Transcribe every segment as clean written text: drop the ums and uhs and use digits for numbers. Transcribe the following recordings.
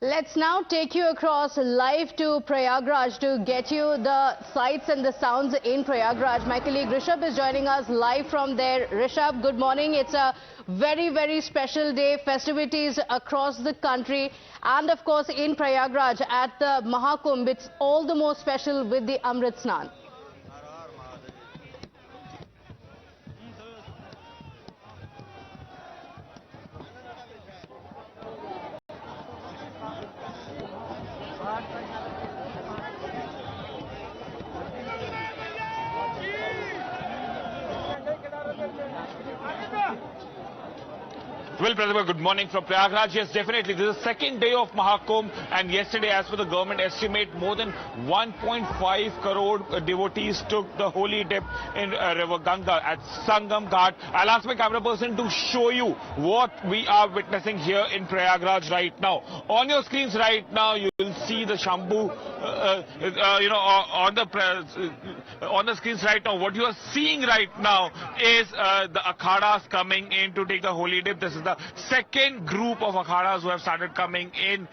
Let's now take you across live to Prayagraj to get you the sights and the sounds in Prayagraj. My colleague Rishabh is joining us live from there. Rishabh, good morning. It's a very, very special day. Festivities across the country and, of course, in Prayagraj at the Mahakumbh. It's all the more special with the Amrit Snan. Well, Pratibha, good morning from Prayagraj. Yes, definitely. This is the second day of Mahakumbh, and yesterday, as per the government estimate, more than 1.5 crore devotees took the holy dip in River Ganga at Sangam Ghat. I'll ask my camera person to show you what we are witnessing here in Prayagraj right now. On your screens right now, you will see the Shambhu, on the screens right now. What you are seeing right now is the akhadas coming in to take the holy dip. This is the second group of akhadas who have started coming in.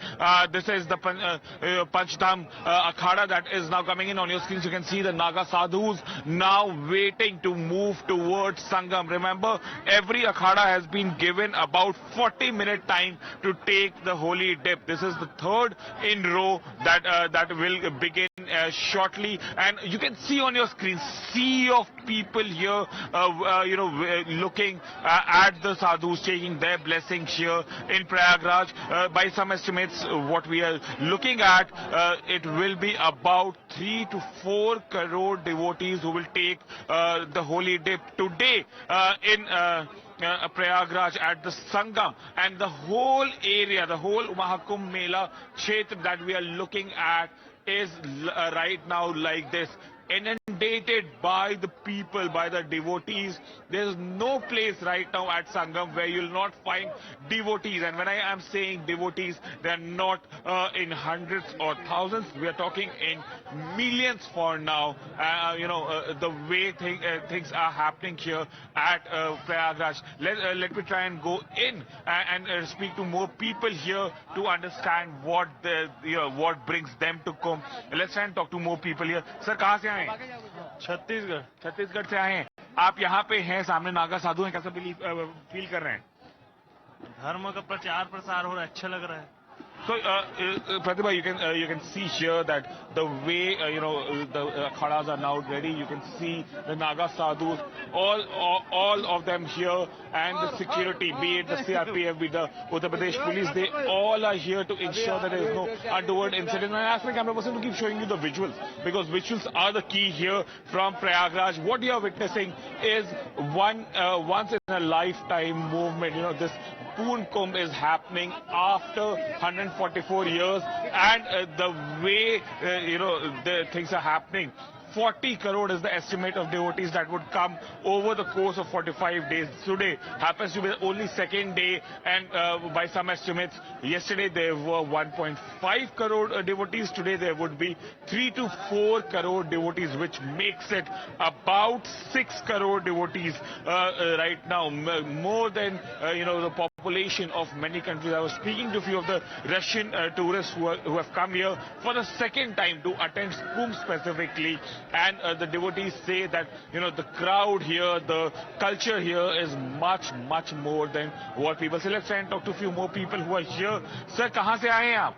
This is the Panchdham akhada that is now coming in. On your screens you can see the Naga sadhus now waiting to move towards Sangam. Remember, every akhada has been given about 40-minute time to take the holy dip. This is the third in row that will begin shortly, and you can see on your screen sea of people here looking at the sadhus taking their blessings here in Prayagraj. By some estimates, what we are looking at, it will be about 3 to 4 crore devotees who will take the holy dip today in Prayagraj at the Sangam, and the whole area, the whole Mahakumbh Mela Kshetra that we are looking at is right now like this, inundated by the people, by the devotees. There is no place right now at Sangam where you will not find devotees. And when I am saying devotees, they are not in hundreds or thousands. We are talking in millions for now. The way things are happening here at Prayagraj. Let me try and go in and speak to more people here to understand what what brings them to Kumbh. Let's try and talk to more people here. Sir, कहाँ से आए? छत्तीसगढ़ से आए हैं। आप यहाँ पे हैं, सामने नागा साधु हैं, कैसा फील कर रहे हैं? धर्म का प्रचार प्रसार हो रहा है, अच्छा लग रहा है। So, Pratibha, you can see here that the way the akhadas are now ready. You can see the Naga sadhus, all of them here, and the security, be it the CRPF, be the Uttar Pradesh police, they all are here to ensure that there is no untoward incident. And I ask my camera person to keep showing you the visuals, because visuals are the key here from Prayagraj. What you are witnessing is once in a lifetime movement. This Poorn Kumbh is happening after 144 years, and the way the things are happening, 40 crore is the estimate of devotees that would come over the course of 45 days. Today happens to be the only second day, and by some estimates, yesterday there were 1.5 crore devotees. Today there would be 3 to 4 crore devotees, which makes it about 6 crore devotees right now, more than the population of many countries. I was speaking to a few of the Russian tourists who have come here for the second time to attend Kumbh specifically. And the devotees say that, the crowd here, the culture here is much, much more than what people say. Let's try and talk to a few more people who are here. Sir, कहाँ से आए हैं आप?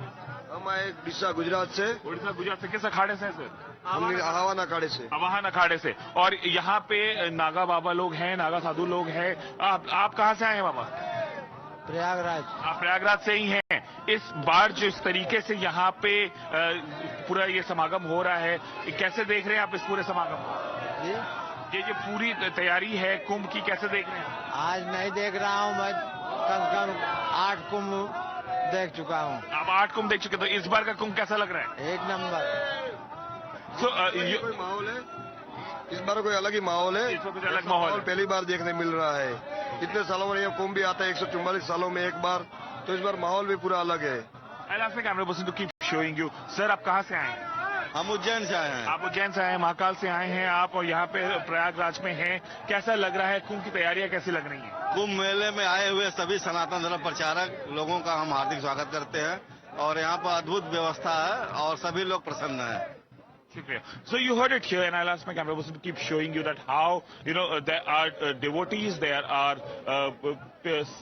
हम आए उड़ीसा गुजरात से। उड़ीसा गुजरात से किस अखाड़े से सर? आवाहन अखाड़े से। आवाहन अखाड़े से। और यहाँ पे नागा बाबा लोग हैं, नागा साधु लोग हैं। आप कहाँ से आए हैं बाबा? प्रयागराज। आप प्रयागराज से ही हैं। इस बार जो इस तरीके से यहाँ पे पूरा ये समागम हो रहा है, कैसे देख रहे हैं आप इस पूरे समागम को? ये जो पूरी तैयारी है कुंभ की, कैसे देख रहे हैं? आज नहीं देख रहा हूँ, मैं कम से कम 8 कुंभ देख चुका हूँ। आप 8 कुंभ देख चुके, तो इस बार का कुंभ कैसा लग रहा है? एक नंबर। कोई माहौल है, इस बार कोई अलग ही माहौल है। अलग माहौल पहली बार देखने मिल रहा है। इतने सालों में यह कुंभ भी आता है, 144 सालों में एक बार, तो इस बार माहौल भी पूरा अलग है। I'll ask my camera person to keep showing you. Sir, आप कहाँ से आए हैं? हम उज्जैन से आए हैं। आप उज्जैन से आए हैं, महाकाल से आए हैं आप, और यहाँ पे प्रयागराज में हैं। कैसा लग रहा है? कुंभ की तैयारियां कैसी लग रही हैं? कुंभ मेले में आए हुए सभी सनातन धर्म प्रचारक लोगों का हम हार्दिक स्वागत करते हैं। और यहाँ पर अद्भुत व्यवस्था है और सभी लोग प्रसन्न हैं। Shukriya. So you heard it here, and I'll ask my camera person to keep showing you that how, there are devotees, there are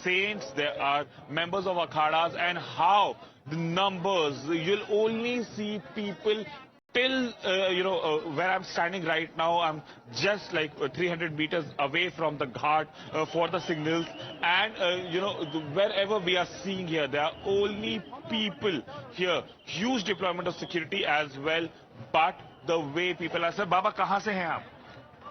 saints, there are members of akhadas, and how the numbers, you'll only see people till, where I'm standing right now. I'm just like 300 meters away from the ghat for the signals, and, wherever we are seeing here, there are only people here. Huge deployment of security as well. But the way people are, sir, बाबा कहाँ से हैं आप?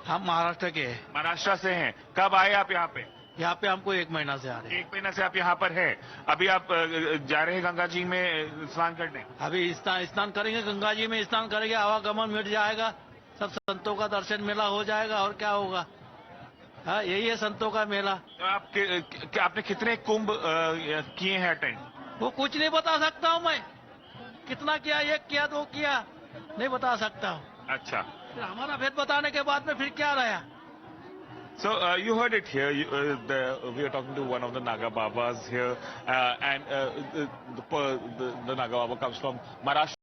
हम महाराष्ट्र के हैं। महाराष्ट्र से हैं। कब आए आप यहाँ पे? यहाँ पे हमको 1 महीना से आ रहे हैं। 1 महीना से आप यहाँ पर हैं। अभी आप जा रहे हैं गंगा जी में स्नान करने? अभी स्नान करेंगे, गंगा जी में स्नान करेंगे, आवागमन मिट जाएगा, सब संतों का दर्शन मेला हो जाएगा, और क्या होगा। हाँ, यही है संतों का मेला। तो आपने कितने कुंभ किए हैं अटेंड? वो कुछ नहीं बता सकता हूँ मैं, कितना किया, 1 किया 2 किया, नहीं बता सकता हूँ। अच्छा, फिर हमारा भेद बताने के बाद में फिर क्या रहा। So you heard it here. We are talking to one of the Naga Babas here, and the Naga Baba comes from Maharashtra.